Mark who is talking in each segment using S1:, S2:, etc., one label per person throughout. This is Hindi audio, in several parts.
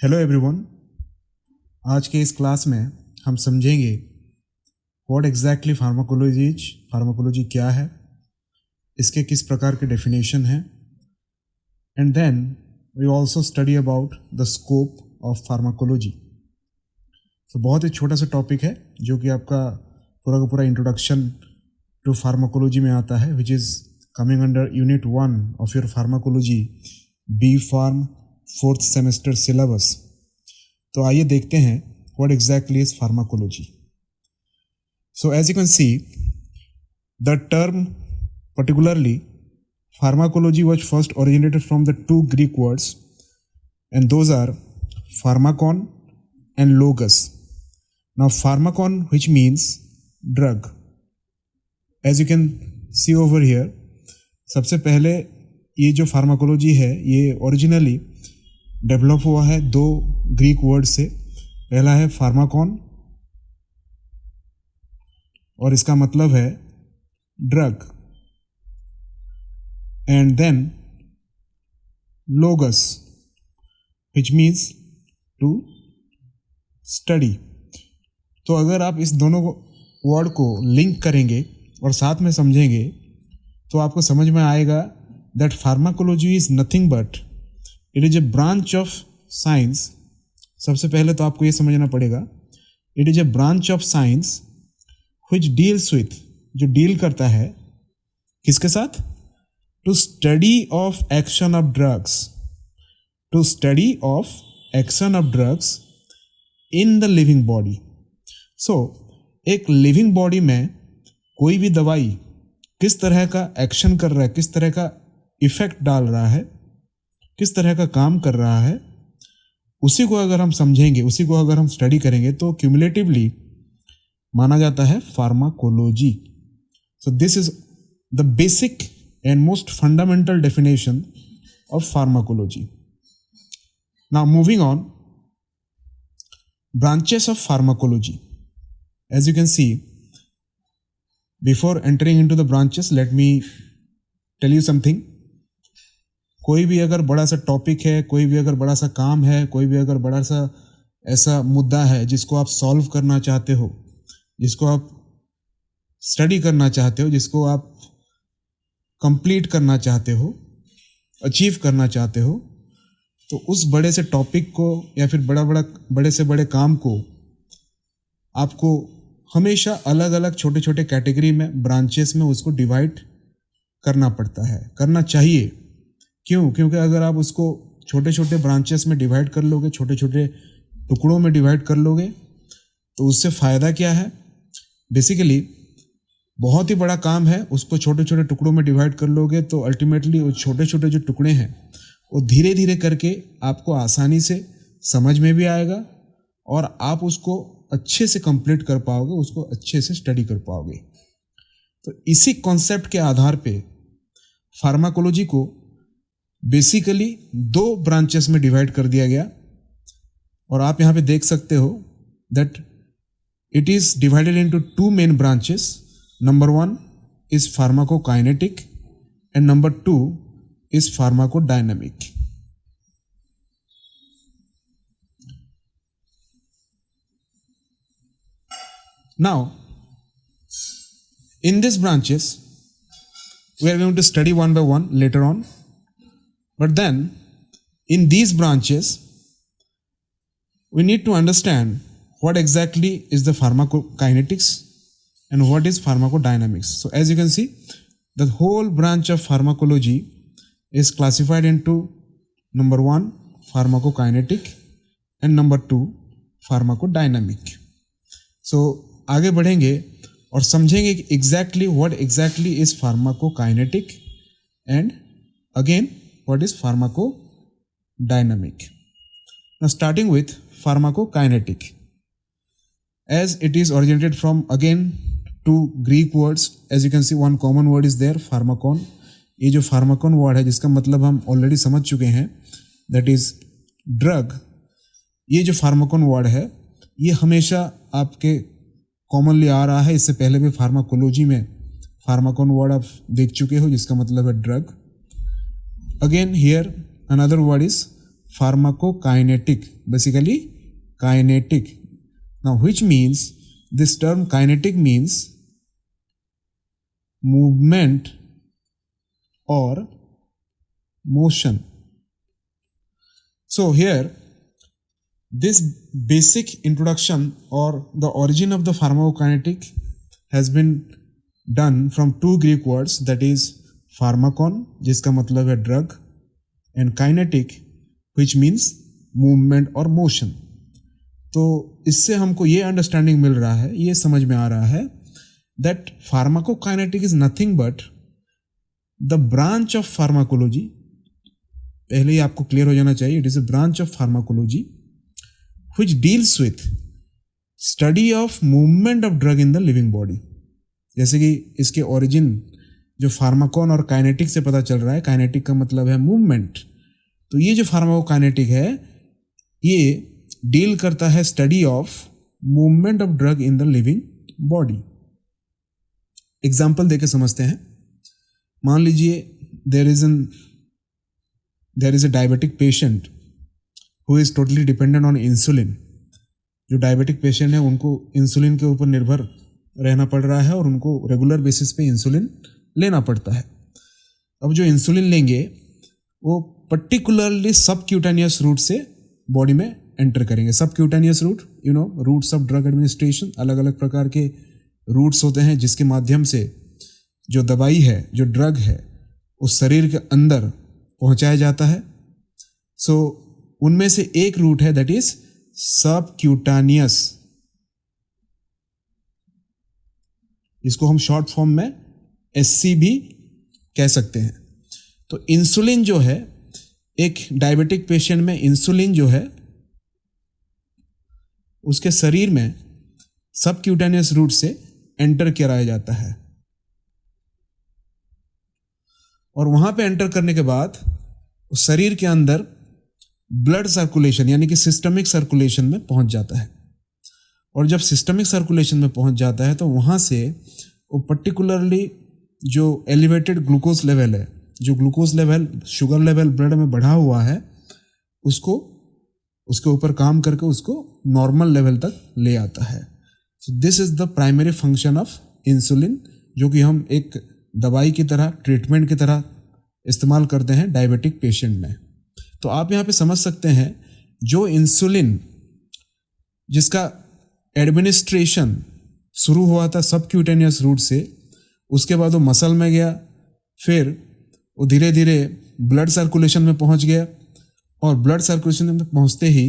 S1: Hello everyone. आज के इस क्लास में हम समझेंगे what exactly pharmacology is, pharmacology क्या है, इसके किस प्रकार के डेफिनेशन हैं, and then we also study about the scope of pharmacology. तो बहुत ही छोटा सा टॉपिक है जो कि आपका पूरा का पूरा इंट्रोडक्शन टू फार्माकोलॉजी में आता है, which is coming under unit 1 of your pharmacology B pharm 4th semester syllabus. तो आइए देखते हैं what exactly is pharmacology. So as you can see the term particularly pharmacology was first originated from the two Greek words, and those are pharmakon and logos. Now pharmakon, which means drug, as you can see over here, सबसे पहले ये जो फार्माकोलॉजी है ये ओरिजिनली डेवलप हुआ है दो ग्रीक वर्ड से। पहला है फार्माकॉन और इसका मतलब है drug, and then logos which means to study. तो अगर आप इस दोनों वर्ड को लिंक करेंगे और साथ में समझेंगे तो आपको समझ में आएगा that pharmacology is nothing but it is a branch of science. सबसे पहले तो आपको ये समझना पड़ेगा it is a branch of science which deals with, जो डील करता है किसके साथ, to study of action of drugs, to study of action of drugs in the living body. So एक लिविंग बॉडी में कोई भी दवाई किस तरह का एक्शन कर रहा है, किस तरह का इफेक्ट डाल रहा है, किस तरह का काम कर रहा है, उसी को अगर हम समझेंगे, उसी को अगर हम स्टडी करेंगे तो क्यूमुलेटिवली माना जाता है pharmacology. So this is the basic and most fundamental definition of pharmacology. Now moving on, branches of pharmacology. As you can see, before entering into the branches let me tell you something. कोई भी अगर बड़ा सा टॉपिक है, कोई भी अगर बड़ा सा काम है, कोई भी अगर बड़ा सा ऐसा मुद्दा है जिसको आप सॉल्व करना चाहते हो, जिसको आप स्टडी करना चाहते हो, जिसको आप कंप्लीट करना चाहते हो, अचीव करना चाहते हो, तो उस बड़े से टॉपिक को या फिर बड़े से बड़े काम को आपको हमेशा अलग अलग छोटे छोटे कैटेगरी में, ब्रांचेस में उसको डिवाइड करना पड़ता है, करना चाहिए। क्यों? क्योंकि अगर आप उसको छोटे छोटे ब्रांचेस में डिवाइड कर लोगे, छोटे छोटे टुकड़ों में डिवाइड कर लोगे, तो उससे फ़ायदा क्या है? बेसिकली बहुत ही बड़ा काम है, उसको छोटे छोटे टुकड़ों में डिवाइड कर लोगे तो अल्टीमेटली वो छोटे छोटे जो टुकड़े हैं वो धीरे धीरे करके आपको आसानी से समझ में भी आएगा और आप उसको अच्छे से कंप्लीट कर पाओगे, उसको अच्छे से स्टडी कर पाओगे। तो इसी कॉन्सेप्ट के आधार पे फार्माकोलॉजी को बेसिकली दो ब्रांचेस में डिवाइड कर दिया गया, और आप यहाँ पे देख सकते हो that it is divided into two main branches. Number 1 is pharmacokinetic and number 2 is pharmacodynamic. Now, in these branches, we are going to study one by one later on. But then, in these branches, we need to understand what exactly is the pharmacokinetics and what is pharmacodynamics. So, as you can see, the whole branch of pharmacology is classified into number 1, pharmacokinetic, and number 2, pharmacodynamic. So, आगे बढ़ेंगे और समझेंगे exactly what exactly is pharmacokinetic and again what is pharmacodynamic. Now starting with pharmacokinetic, as it is originated from again two Greek words. As you can see one common word is there, pharmacon. ये जो फार्माकॉन वर्ड है जिसका मतलब हम ऑलरेडी समझ चुके हैं, दैट इज ड्रग। ये जो फार्माकॉन वर्ड है ये हमेशा आपके कॉमनली आ रहा है, इससे पहले भी फार्माकोलॉजी में फार्माकॉन वर्ड आप देख चुके हो जिसका मतलब है drug. Again here another word is pharmacokinetic, basically kinetic. Now which means, this term kinetic means movement or motion. So here this basic introduction or the origin of the pharmacokinetic has been done from two Greek words, that is pharmakon जिसका मतलब है drug and kinetic which means movement or motion. तो इससे हमको ये अंडरस्टैंडिंग मिल रहा है, ये समझ में आ रहा है that pharmacokinetic is nothing but the branch of pharmacology. पहले ही आपको क्लियर हो जाना चाहिए, it is a branch of pharmacology which deals with study of movement of drug in the living body. जैसे कि इसके ओरिजिन जो फार्माकोन और काइनेटिक से पता चल रहा है, काइनेटिक का मतलब है मूवमेंट, तो ये जो फार्माकोकाइनेटिक है ये डील करता है study of movement of drug in the living body. Example देके समझते हैं. मान लीजिए there is a diabetic patient who is totally dependent on insulin. जो डायबिटिक पेशेंट है उनको इंसुलिन के ऊपर निर्भर रहना पड़ रहा है और उनको रेगुलर बेसिस पे इंसुलिन लेना पड़ता है. अब जो इंसुलिन लेंगे वो पर्टिकुलरली सबक्यूटेनियस रूट से बॉडी में एंटर करेंगे. Subcutaneous route, you know, routes of drug administration, अलग अलग प्रकार के रूट्स होते हैं जिसके माध्यम से जो दवाई है, जो ड्रग है, उस शरीर के अंदर पहुंचाया जाता है. सो उनमें से एक रूट है दैट इज सबक्यूटेनियस, इसको हम शॉर्ट फॉर्म में एससी भी कह सकते हैं. तो इंसुलिन जो है, एक डायबिटिक पेशेंट में इंसुलिन जो है उसके शरीर में सबक्यूटेनियस रूट से एंटर कराया जाता है और वहां पे एंटर करने के बाद उस शरीर के अंदर ब्लड सर्कुलेशन यानी कि सिस्टमिक सर्कुलेशन में पहुंच जाता है. और जब सिस्टमिक सर्कुलेशन में पहुंच जाता है तो वहां से वो पर्टिकुलरली जो एलिवेटेड ग्लूकोज लेवल है, जो glucose level, sugar level blood में बढ़ा हुआ है, उसको उसके ऊपर काम करके उसको नॉर्मल लेवल तक ले आता है. सो this is the primary function of insulin, जो कि हम एक दवाई की तरह, ट्रीटमेंट की तरह इस्तेमाल करते हैं डायबिटिक पेशेंट में. तो आप यहाँ पे समझ सकते हैं, जो इंसुलिन जिसका एडमिनिस्ट्रेशन शुरू हुआ था सबक्यूटेनियस रूट से, उसके बाद वो मसल में गया, फिर वो धीरे धीरे ब्लड सर्कुलेशन में पहुंच गया और ब्लड सर्कुलेशन में पहुंचते ही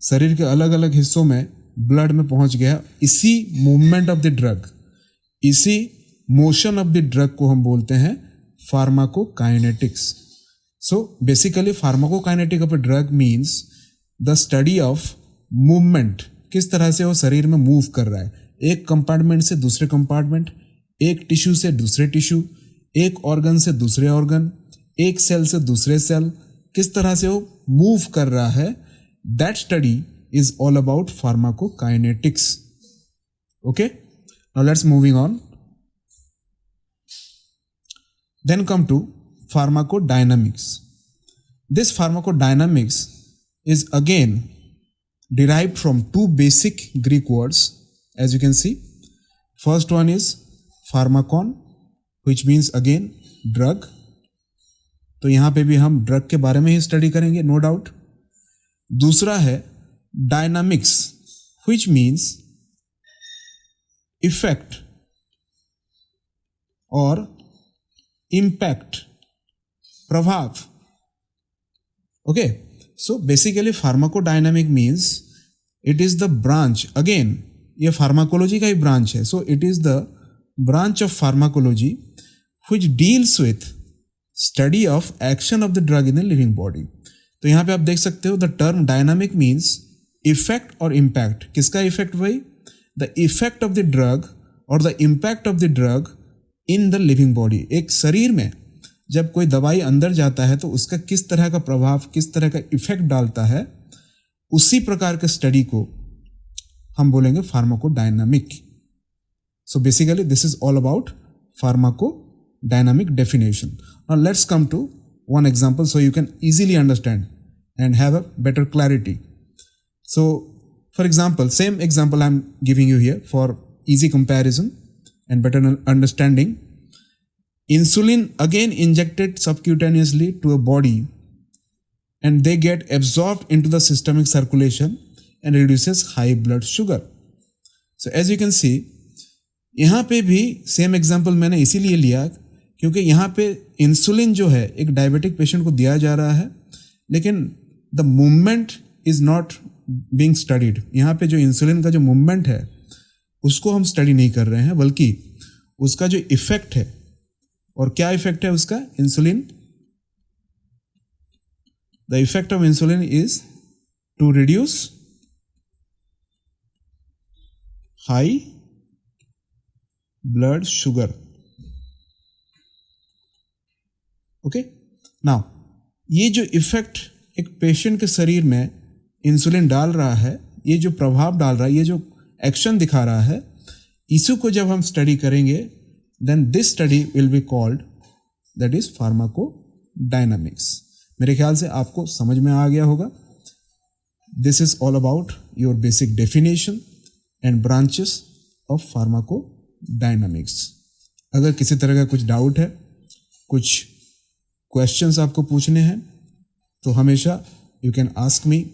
S1: शरीर के अलग अलग हिस्सों में ब्लड में पहुंच गया. इसी मूवमेंट ऑफ द ड्रग, इसी मोशन ऑफ द ड्रग को हम बोलते हैं pharmacokinetics. So basically pharmacokinetic of a drug means the study of movement, किस तरह से वो शरीर में मूव कर रहा है, एक कंपार्टमेंट से दूसरे कंपार्टमेंट, एक टिश्यू से दूसरे टिश्यू, एक ऑर्गन से दूसरे ऑर्गन, एक सेल से दूसरे सेल, किस तरह से वो मूव कर रहा है. That study is all about pharmacokinetics. Okay, now let's moving on. Then come to pharmacodynamics. This pharmacodynamics is again derived from two basic Greek words, as you can see. First one is pharmakon, which means again drug. तो यहाँ पे भी हम ड्रग के बारे में ही स्टडी करेंगे, नो डाउट. दूसरा है डायनामिक्स, which means इफेक्ट और इम्पैक्ट, प्रभाव. Okay, so basically pharmacodynamic means it is the branch, again ये फार्माकोलॉजी का ही ब्रांच है. So it is the branch of pharmacology which deals with study of action of the drug in the living body. तो यहाँ पे आप देख सकते हो the term dynamic means effect और इम्पैक्ट. किसका इफेक्ट भाई? The effect of the drug और the impact of the drug in the living body. एक शरीर में जब कोई दवाई अंदर जाता है तो उसका किस तरह का प्रभाव, किस तरह का इफेक्ट डालता है, उसी प्रकार के स्टडी को हम बोलेंगे pharmacodynamic. So basically this is all about pharmacodynamic definition. Now let's come to one example so you can easily understand. and have a better clarity. So for example, same example I'm giving you here for easy comparison and better understanding. Insulin again injected subcutaneously to a body and they get absorbed into the systemic circulation and reduces high blood sugar. So as you can see, यहाँ पे भी सेम एग्जाम्पल मैंने इसीलिए लिया क्योंकि यहाँ पे इंसुलिन जो है एक डायबिटिक पेशेंट को दिया जा रहा है, लेकिन the movement is not being studied. यहाँ पे जो इंसुलिन का जो मूवमेंट है उसको हम स्टडी नहीं कर रहे हैं, बल्कि उसका जो इफेक्ट है, और क्या इफेक्ट है उसका, insulin, the effect of insulin is to reduce high blood sugar. Okay, now ये जो इफेक्ट एक पेशेंट के शरीर में इंसुलिन डाल रहा है, ये जो प्रभाव डाल रहा है, ये जो एक्शन दिखा रहा है, इसी को जब हम स्टडी करेंगे then this study will be called, that is pharmacodynamics. मेरे ख्याल से आपको समझ में आ गया होगा. This is all about your basic definition and branches of pharmacodynamics. अगर किसी तरह का कुछ डाउट है, कुछ क्वेश्चंस आपको पूछने हैं, तो हमेशा you can ask me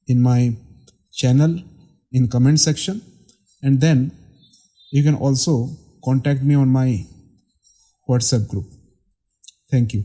S1: in my channel in comment section, and then you can also contact me on my WhatsApp group. Thank you.